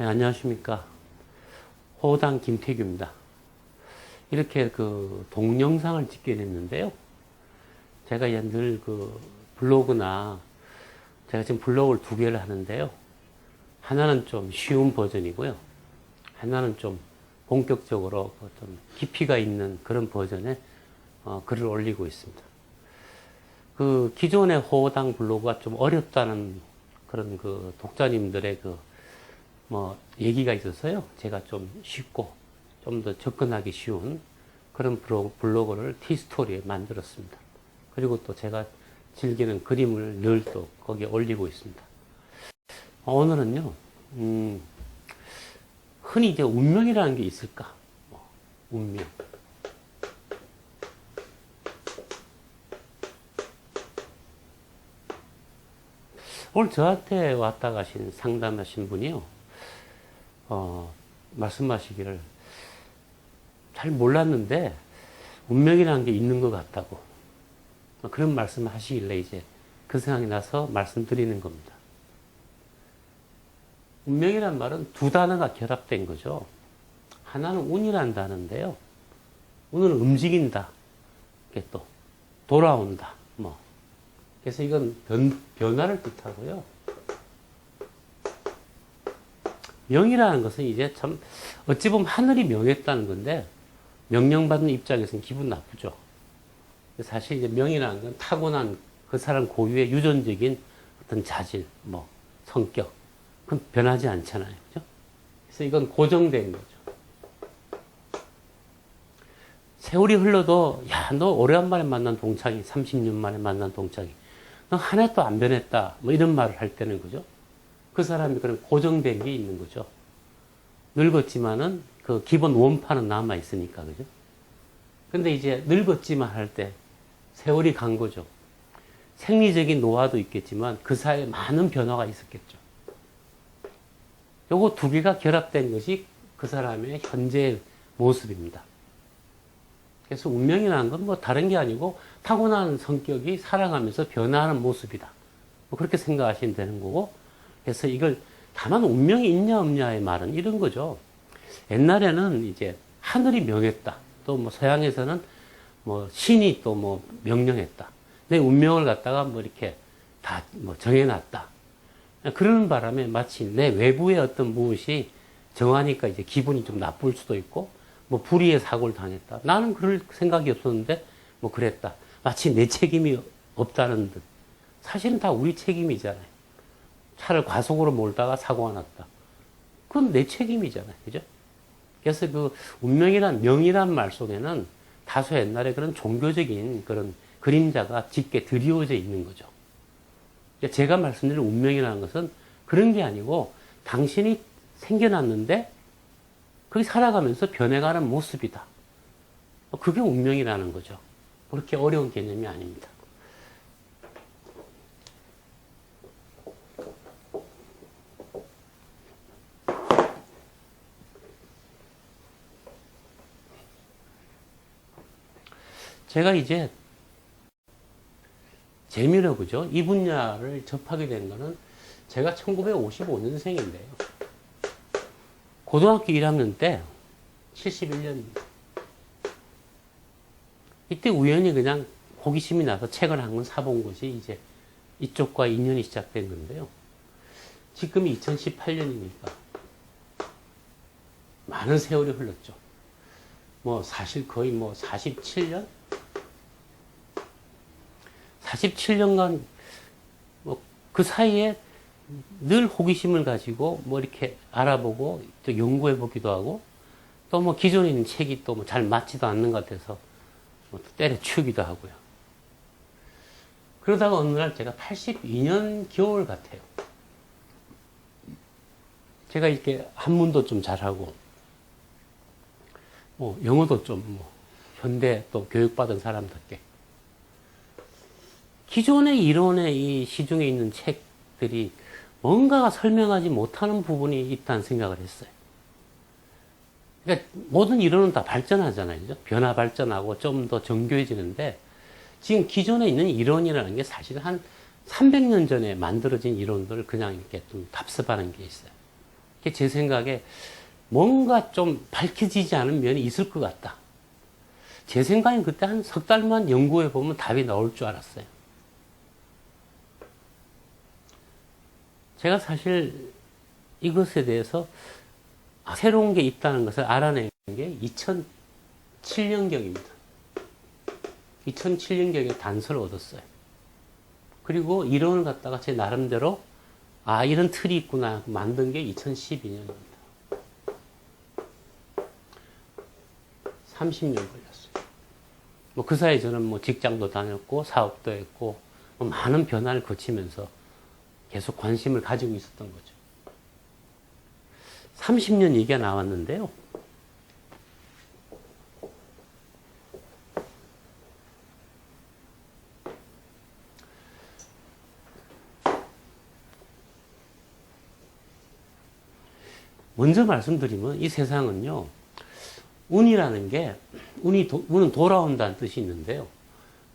네, 안녕하십니까. 호당 김태규입니다. 이렇게 동영상을 찍게 됐는데요. 제가 늘 블로그나, 제가 지금 블로그를 2개를 하는데요. 하나는 좀 쉬운 버전이고요. 하나는 좀 본격적으로 좀 깊이가 있는 그런 버전의 글을 올리고 있습니다. 기존의 호당 블로그가 좀 어렵다는 그런 독자님들의 얘기가 있어서요. 제가 좀 쉽고 좀 더 접근하기 쉬운 그런 블로그를 티스토리에 만들었습니다. 그리고 또 제가 즐기는 그림을 늘 또 거기에 올리고 있습니다. 오늘은요, 흔히 이제 운명이라는 게 있을까? 운명. 오늘 저한테 왔다 가신 상담하신 분이요. 말씀하시기를 잘 몰랐는데 운명이라는 게 있는 것 같다고 그런 말씀을 하시길래 이제 그 생각이 나서 말씀드리는 겁니다. 운명이란 말은 두 단어가 결합된 거죠. 하나는 운이라는 단어인데요. 운은 움직인다. 이게 또 돌아온다. 그래서 이건 변화를 뜻하고요. 명이라는 것은 이제 참 어찌 보면 하늘이 명했다는 건데 명령받는 입장에서는 기분 나쁘죠. 사실 이제 명이라는 건 타고난 그 사람 고유의 유전적인 어떤 자질, 성격, 그건 변하지 않잖아요. 그죠? 그래서 이건 고정된 거죠. 세월이 흘러도, 야, 너 오래간만에 만난 동창이, 30년 만에 만난 동창이, 너 한 해도 안 변했다. 이런 말을 할 때는 거죠. 그 사람이 그런 고정된 게 있는 거죠. 늙었지만은 그 기본 원판은 남아있으니까, 그죠? 근데 이제 늙었지만 할 때 세월이 간 거죠. 생리적인 노화도 있겠지만 그 사이에 많은 변화가 있었겠죠. 요거 2개가 결합된 것이 그 사람의 현재의 모습입니다. 그래서 운명이라는 건 다른 게 아니고 타고난 성격이 살아가면서 변화하는 모습이다. 그렇게 생각하시면 되는 거고, 그래서 이걸 다만 운명이 있냐 없냐의 말은 이런 거죠. 옛날에는 이제 하늘이 명했다. 또 서양에서는 신이 또 명령했다. 내 운명을 갖다가 이렇게 다 정해놨다. 그러는 바람에 마치 내 외부의 어떤 무엇이 정하니까 이제 기분이 좀 나쁠 수도 있고, 불의의 사고를 당했다. 나는 그럴 생각이 없었는데, 그랬다. 마치 내 책임이 없다는 듯. 사실은 다 우리 책임이잖아요. 차를 과속으로 몰다가 사고가 났다. 그건 내 책임이잖아요. 그죠? 그래서 운명이란, 명이란 말 속에는 다소 옛날에 그런 종교적인 그런 그림자가 짙게 드리워져 있는 거죠. 제가 말씀드린 운명이라는 것은 그런 게 아니고 당신이 생겨났는데 그게 살아가면서 변해가는 모습이다. 그게 운명이라는 거죠. 그렇게 어려운 개념이 아닙니다. 제가 이제 재미로 그죠? 이 분야를 접하게 된 거는 제가 1955년생인데요. 고등학교 1학년 때 71년입니다. 이때 우연히 그냥 호기심이 나서 책을 한 권 사본 것이 이제 이쪽과 인연이 시작된 건데요. 지금이 2018년이니까 많은 세월이 흘렀죠. 사실 거의 47년? 47년간 그 사이에 늘 호기심을 가지고 이렇게 알아보고 또 연구해 보기도 하고 또 기존에 있는 책이 또 잘 맞지도 않는 것 같아서 때려치우기도 하고요. 그러다가 어느 날 제가 82년 겨울 같아요. 제가 이렇게 한문도 좀 잘하고 영어도 좀 현대 또 교육받은 사람답게 기존의 이론의 이 시중에 있는 책들이 뭔가가 설명하지 못하는 부분이 있다는 생각을 했어요. 그러니까 모든 이론은 다 발전하잖아요. 그죠? 변화 발전하고 좀 더 정교해지는데 지금 기존에 있는 이론이라는 게 사실 한 300년 전에 만들어진 이론들을 그냥 이렇게 좀 답습하는 게 있어요. 그게 제 생각에 뭔가 좀 밝혀지지 않은 면이 있을 것 같다. 제 생각엔 그때 한 석 달만 연구해 보면 답이 나올 줄 알았어요. 제가 사실 이것에 대해서 새로운 게 있다는 것을 알아낸 게 2007년경입니다. 2007년경에 단서를 얻었어요. 그리고 이론을 갖다가 제 나름대로 이런 틀이 있구나 만든 게 2012년입니다. 30년 걸렸어요. 뭐 그 사이에 저는 뭐 직장도 다녔고 사업도 했고 뭐 많은 변화를 거치면서 계속 관심을 가지고 있었던 거죠. 30년 얘기가 나왔는데요. 먼저 말씀드리면 이 세상은요, 운이라는 게, 운은 돌아온다는 뜻이 있는데요.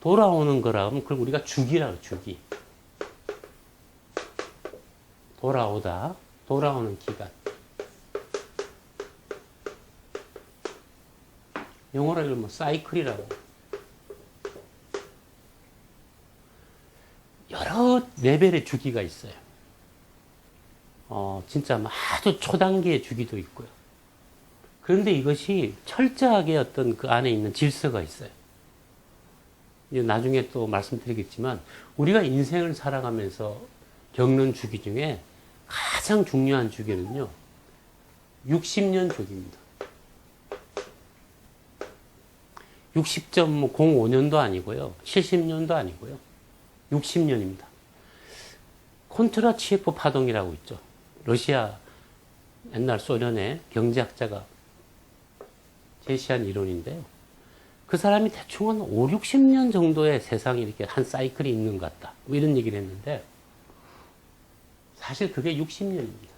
돌아오는 거라면 그걸 우리가 주기라고, 주기. 돌아오다, 돌아오는 기간. 영어로 이걸 뭐 사이클이라고. 여러 레벨의 주기가 있어요. 진짜 아주 초단계의 주기도 있고요. 그런데 이것이 철저하게 어떤 그 안에 있는 질서가 있어요. 이제 나중에 또 말씀드리겠지만, 우리가 인생을 살아가면서 겪는 주기 중에 가장 중요한 주기는요, 60년 주기입니다. 60.05년도 아니고요, 70년도 아니고요, 60년입니다. 콘트라치에프 파동이라고 있죠. 러시아 옛날 소련의 경제학자가 제시한 이론인데요. 그 사람이 대충 한 5, 60년 정도의 세상이 이렇게 한 사이클이 있는 것 같다. 뭐 이런 얘기를 했는데, 사실 그게 60년입니다.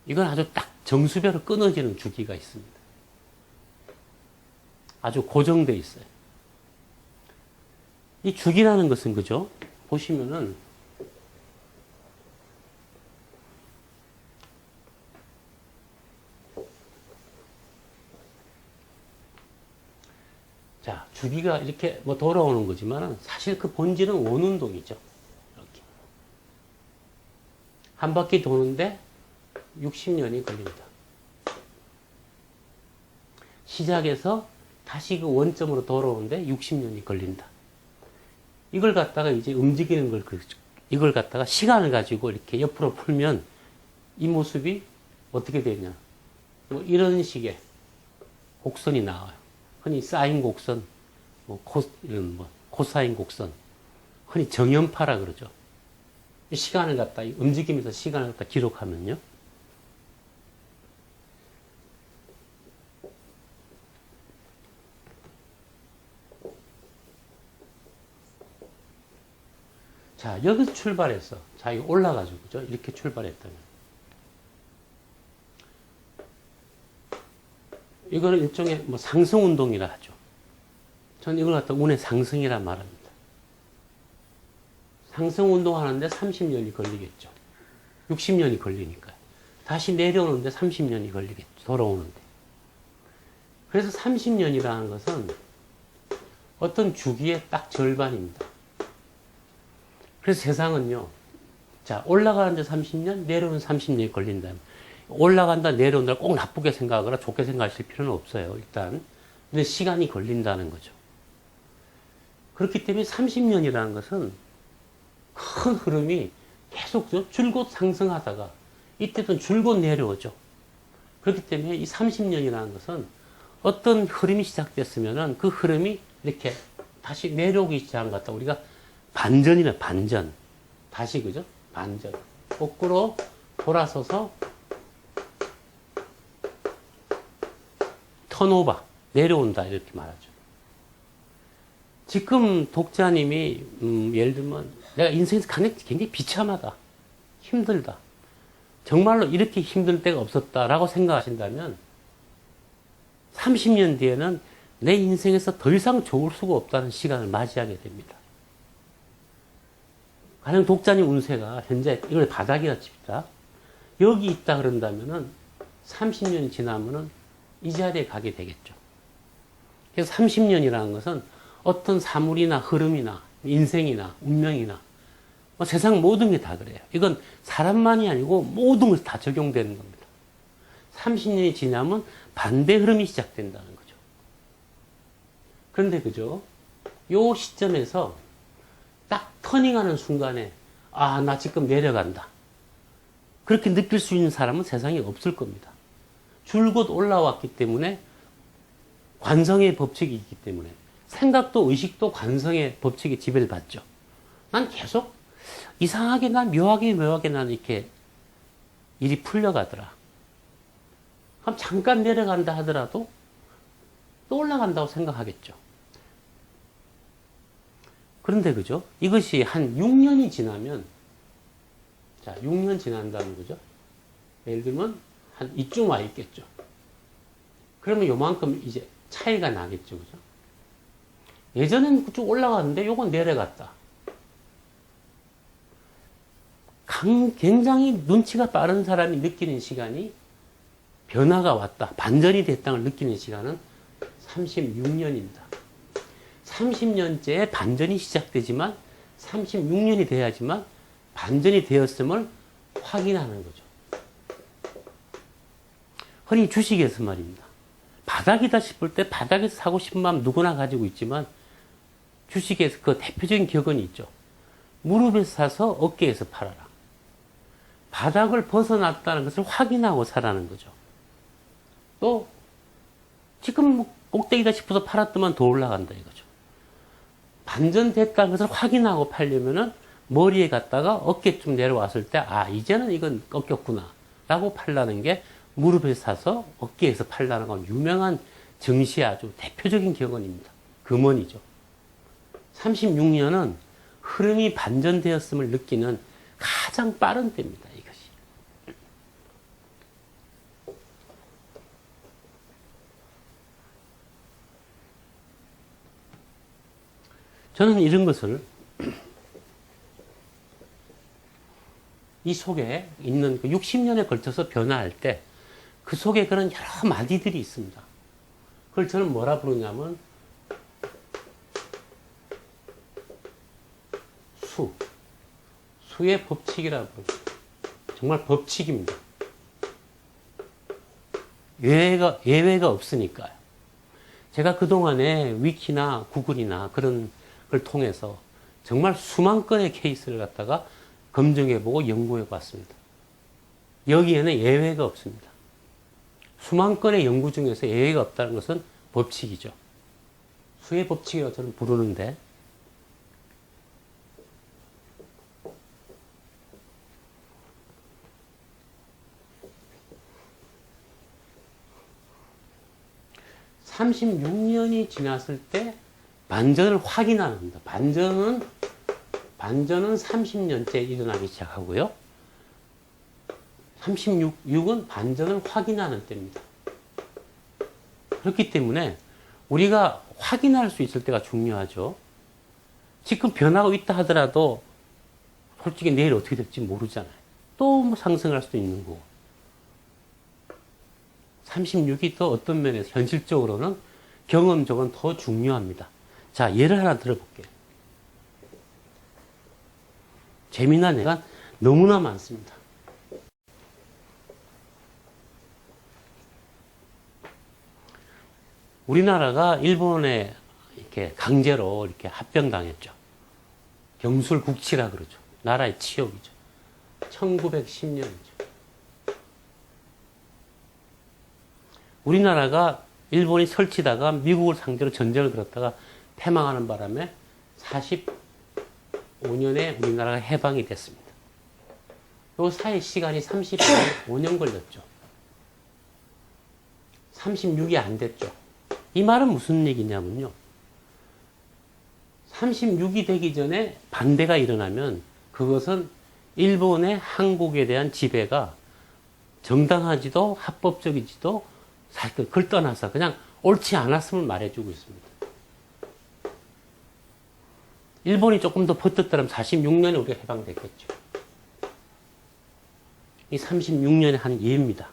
이건 아주 딱 정수별로 끊어지는 주기가 있습니다. 아주 고정되어 있어요. 이 주기라는 것은 그죠? 보시면은, 자, 주기가 이렇게 뭐 돌아오는 거지만 사실 그 본질은 원운동이죠. 이렇게. 한 바퀴 도는데 60년이 걸립니다. 시작해서 다시 그 원점으로 돌아오는데 60년이 걸린다. 이걸 갖다가 이제 움직이는 걸, 이걸 갖다가 시간을 가지고 이렇게 옆으로 풀면 이 모습이 어떻게 되냐. 뭐 이런 식의 곡선이 나와요. 흔히 사인 곡선, 이런 코사인 곡선, 흔히 정연파라 그러죠. 시간을 갖다, 움직이면서 시간을 갖다 기록하면요. 자, 여기서 출발해서, 자, 이거 올라가지고, 그죠? 이렇게 출발했다면. 이거는 일종의 뭐 상승운동이라 하죠. 저는 이걸 갖다 운의 상승이라 말합니다. 상승운동 하는데 30년이 걸리겠죠. 60년이 걸리니까요. 다시 내려오는데 30년이 걸리겠죠. 돌아오는데. 그래서 30년이라는 것은 어떤 주기의 딱 절반입니다. 그래서 세상은요, 자, 올라가는데 30년, 내려오는 30년이 걸린다면, 올라간다, 내려온다 꼭 나쁘게 생각하거나 좋게 생각하실 필요는 없어요, 일단. 근데 시간이 걸린다는 거죠. 그렇기 때문에 30년이라는 것은 큰 흐름이 계속 줄곧 상승하다가 이때도 줄곧 내려오죠. 그렇기 때문에 이 30년이라는 것은 어떤 흐름이 시작됐으면은 그 흐름이 이렇게 다시 내려오기 시작한 것 같다. 우리가 반전이나 반전. 다시 그죠? 반전. 거꾸로 돌아서서 턴오버. 내려온다. 이렇게 말하죠. 지금 독자님이, 예를 들면, 내가 인생에서 굉장히 비참하다. 힘들다. 정말로 이렇게 힘들 때가 없었다라고 생각하신다면, 30년 뒤에는 내 인생에서 더 이상 좋을 수가 없다는 시간을 맞이하게 됩니다. 가령 독자님 운세가 현재 이걸 바닥이라 칩니다. 여기 있다 그런다면은 30년이 지나면은 이 자리에 가게 되겠죠. 그래서 30년이라는 것은 어떤 사물이나 흐름이나 인생이나 운명이나 뭐 세상 모든 게 다 그래요. 이건 사람만이 아니고 모든 것이 다 적용되는 겁니다. 30년이 지나면 반대 흐름이 시작된다는 거죠. 그런데 그죠? 요 시점에서 딱 터닝하는 순간에 아, 나 지금 내려간다. 그렇게 느낄 수 있는 사람은 세상에 없을 겁니다. 줄곧 올라왔기 때문에 관성의 법칙이 있기 때문에 생각도 의식도 관성의 법칙에 지배를 받죠. 난 계속 이상하게 난 묘하게 난 이렇게 일이 풀려가더라. 그럼 잠깐 내려간다 하더라도 또 올라간다고 생각하겠죠. 그런데 그죠? 이것이 한 6년이 지나면 자, 6년 지난다는 거죠. 예를 들면 한 이쯤 와 있겠죠. 그러면 요만큼 이제 차이가 나겠죠. 그죠? 예전에는 쭉 올라갔는데 요건 내려갔다. 굉장히 눈치가 빠른 사람이 느끼는 시간이 변화가 왔다. 반전이 됐다는 걸 느끼는 시간은 36년입니다. 30년째에 반전이 시작되지만 36년이 돼야지만 반전이 되었음을 확인하는 거죠. 흔히 주식에서 말입니다. 바닥이다 싶을 때 바닥에서 사고 싶은 마음 누구나 가지고 있지만 주식에서 그 대표적인 격언이 있죠. 무릎에서 사서 어깨에서 팔아라. 바닥을 벗어났다는 것을 확인하고 사라는 거죠. 또 지금 꼭대기다 싶어서 팔았더만 더 올라간다 이거죠. 반전됐다는 것을 확인하고 팔려면은 머리에 갔다가 어깨쯤 내려왔을 때 아 이제는 이건 꺾였구나 라고 팔라는 게 무릎에서 사서 어깨에서 팔라는 건 유명한 증시의 아주 대표적인 격언입니다. 금언이죠. 36년은 흐름이 반전되었음을 느끼는 가장 빠른 때입니다. 이것이. 저는 이런 것을 이 속에 있는 60년에 걸쳐서 변화할 때 그 속에 그런 여러 마디들이 있습니다. 그걸 저는 뭐라 부르냐면 수의 법칙이라고 부릅니다. 정말 법칙입니다. 예외가 없으니까요. 제가 그동안에 위키나 구글이나 그런 걸 통해서 정말 수만 건의 케이스를 갖다가 검증해보고 연구해봤습니다. 여기에는 예외가 없습니다. 수만 건의 연구 중에서 예외가 없다는 것은 법칙이죠. 수의 법칙이라고 저는 부르는데 (36년이) 지났을 때 반전을 확인하는 겁니다. 반전은 30년째 일어나기 시작하고요. 36은 반전을 확인하는 때입니다. 그렇기 때문에 우리가 확인할 수 있을 때가 중요하죠. 지금 변하고 있다 하더라도 솔직히 내일 어떻게 될지 모르잖아요. 또 뭐 상승할 수도 있는 거고. 36이 또 어떤 면에서 현실적으로는 경험적으로는 더 중요합니다. 자, 예를 하나 들어볼게요. 재미난 예가 너무나 많습니다. 우리나라가 일본에 이렇게 강제로 이렇게 합병당했죠. 경술국치라 그러죠. 나라의 치욕이죠. 1910년이죠. 우리나라가 일본이 설치다가 미국을 상대로 전쟁을 들었다가 패망하는 바람에 45년에 우리나라가 해방이 됐습니다. 요 사이 시간이 35년 걸렸죠. 36이 안 됐죠. 이 말은 무슨 얘기냐면요. 36이 되기 전에 반대가 일어나면 그것은 일본의 한국에 대한 지배가 정당하지도 합법적이지도 그걸 떠나서 그냥 옳지 않았음을 말해주고 있습니다. 일본이 조금 더 버텼더라면 46년에 우리가 해방됐겠죠. 이 36년의 한 예입니다.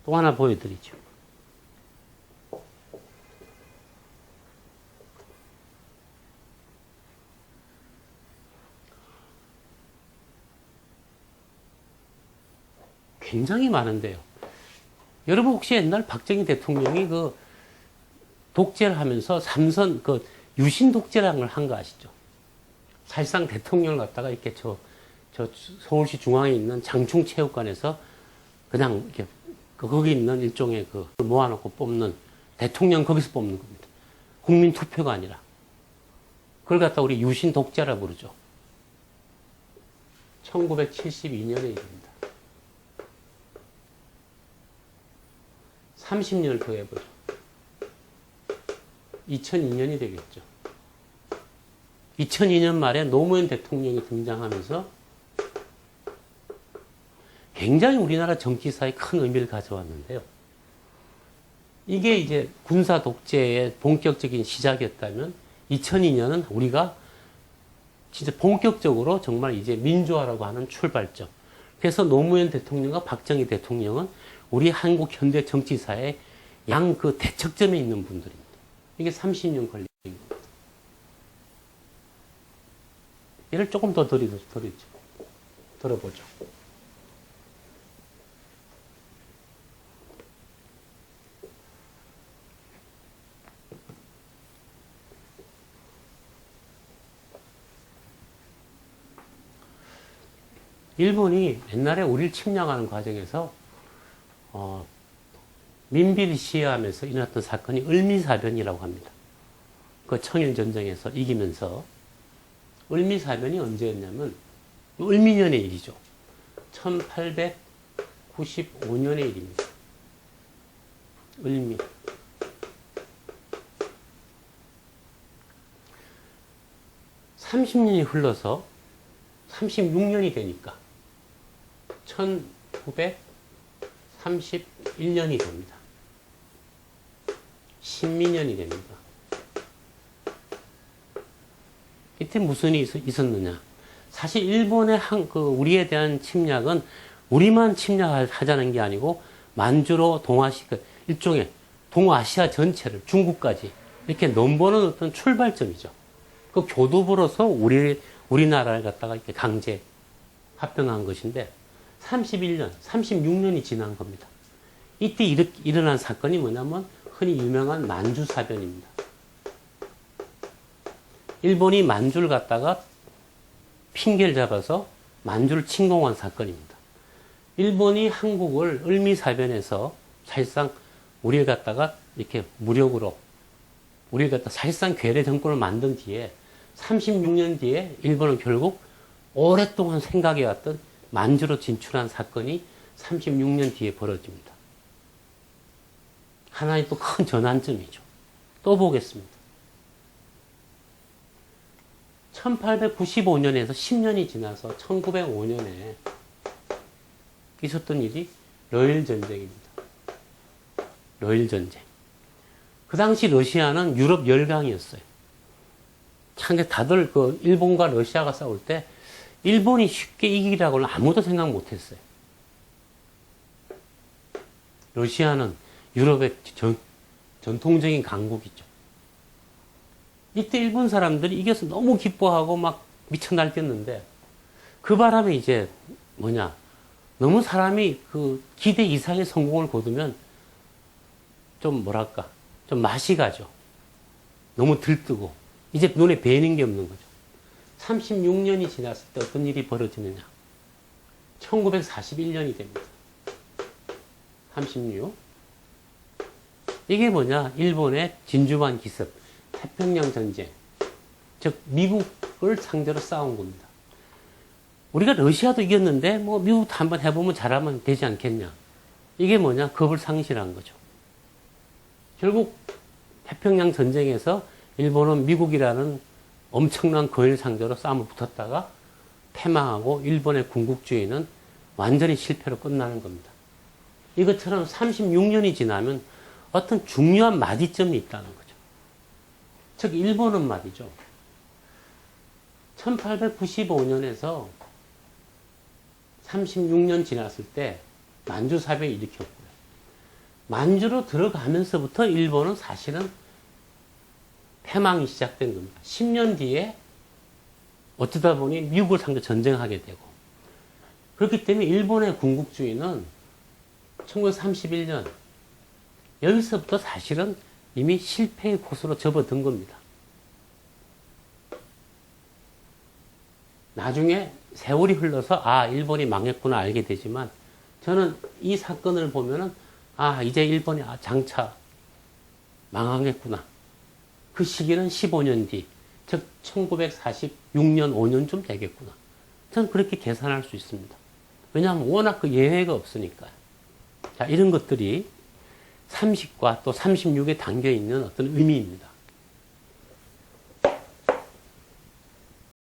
또 하나 보여드리죠. 굉장히 많은데요. 여러분 혹시 옛날 박정희 대통령이 그 독재를 하면서 삼선 그 유신 독재라는 걸 한 거 아시죠? 사실상 대통령을 갖다가 이렇게 저 서울시 중앙에 있는 장충체육관에서 그냥 이렇게 거기 있는 일종의 그 모아놓고 뽑는 대통령 거기서 뽑는 겁니다. 국민 투표가 아니라. 그걸 갖다 우리 유신 독재라 부르죠. 1972년의 일입니다. 30년을 더 해보죠. 2002년이 되겠죠. 2002년 말에 노무현 대통령이 등장하면서 굉장히 우리나라 정치사에 큰 의미를 가져왔는데요. 이게 이제 군사 독재의 본격적인 시작이었다면 2002년은 우리가 진짜 본격적으로 정말 이제 민주화라고 하는 출발점. 그래서 노무현 대통령과 박정희 대통령은 우리 한국 현대 정치사의 양 그 대척점에 있는 분들입니다. 이게 30년 걸린 겁니다. 얘를 조금 더 들어보죠. 일본이 옛날에 우리를 침략하는 과정에서 민비를 시해하면서 일어났던 사건이 을미사변이라고 합니다. 그 청일전쟁에서 이기면서 을미사변이 언제였냐면 을미년의 일이죠. 1895년의 일입니다. 을미. (30년이) 흘러서 36년이 되니까 1931년이 됩니다. 신민년이 됩니다. 이때 무슨 일이 있었느냐? 사실 일본의 우리에 대한 침략은 우리만 침략하자는 게 아니고 만주로 일종의 동아시아 전체를 중국까지 이렇게 넘보는 어떤 출발점이죠. 그 교두보로서 우리나라를 갖다가 이렇게 강제 합병한 것인데 36년이 지난 겁니다. 이때 일어난 사건이 뭐냐면 흔히 유명한 만주사변입니다. 일본이 만주를 갖다가 핑계를 잡아서 만주를 침공한 사건입니다. 일본이 한국을 을미사변에서 사실상 우리를 갖다가 이렇게 무력으로 우리를 갖다 사실상 괴뢰 정권을 만든 뒤에 36년 뒤에 일본은 결국 오랫동안 생각해왔던 만주로 진출한 사건이 36년 뒤에 벌어집니다. 하나의 또 큰 전환점이죠. 또 보겠습니다. 1895년에서 10년이 지나서 1905년에 있었던 일이 러일전쟁입니다. 러일전쟁. 그 당시 러시아는 유럽 열강이었어요. 참 다들 일본과 러시아가 싸울 때 일본이 쉽게 이기라고는 아무도 생각 못했어요. 러시아는 유럽의 전통적인 강국이죠. 이때 일본 사람들이 이겨서 너무 기뻐하고 막 미쳐 날뛰었는데 그 바람에 이제 너무 사람이 그 기대 이상의 성공을 거두면 좀 맛이 가죠. 너무 들뜨고 이제 눈에 뵈는 게 없는 거죠. 36년이 지났을 때 어떤 일이 벌어지느냐. 1941년이 됩니다. 36. 이게 일본의 진주만 기습, 태평양 전쟁. 즉, 미국을 상대로 싸운 겁니다. 우리가 러시아도 이겼는데, 미국도 한번 해보면 잘하면 되지 않겠냐. 이게 겁을 상실한 거죠. 결국, 태평양 전쟁에서 일본은 미국이라는 엄청난 거일 상대로 싸움을 붙었다가 패망하고 일본의 군국주의는 완전히 실패로 끝나는 겁니다. 이것처럼 36년이 지나면 어떤 중요한 마디점이 있다는 거죠. 즉 일본은 말이죠. 1895년에서 36년 지났을 때 만주 사병이 일으켰고요. 만주로 들어가면서부터 일본은 사실은 패망이 시작된 겁니다. 10년 뒤에 어쩌다 보니 미국을 상대 전쟁하게 되고, 그렇기 때문에 일본의 군국주의는 1931년 여기서부터 사실은 이미 실패의 코스로 접어든 겁니다. 나중에 세월이 흘러서 일본이 망했구나 알게 되지만, 저는 이 사건을 보면은 이제 일본이 장차 망하겠구나. 그 시기는 15년 뒤, 즉 1946년 5년쯤 되겠구나. 저는 그렇게 계산할 수 있습니다. 왜냐하면 워낙 그 예외가 없으니까요. 자, 이런 것들이 30과 또 36에 담겨 있는 어떤 의미입니다.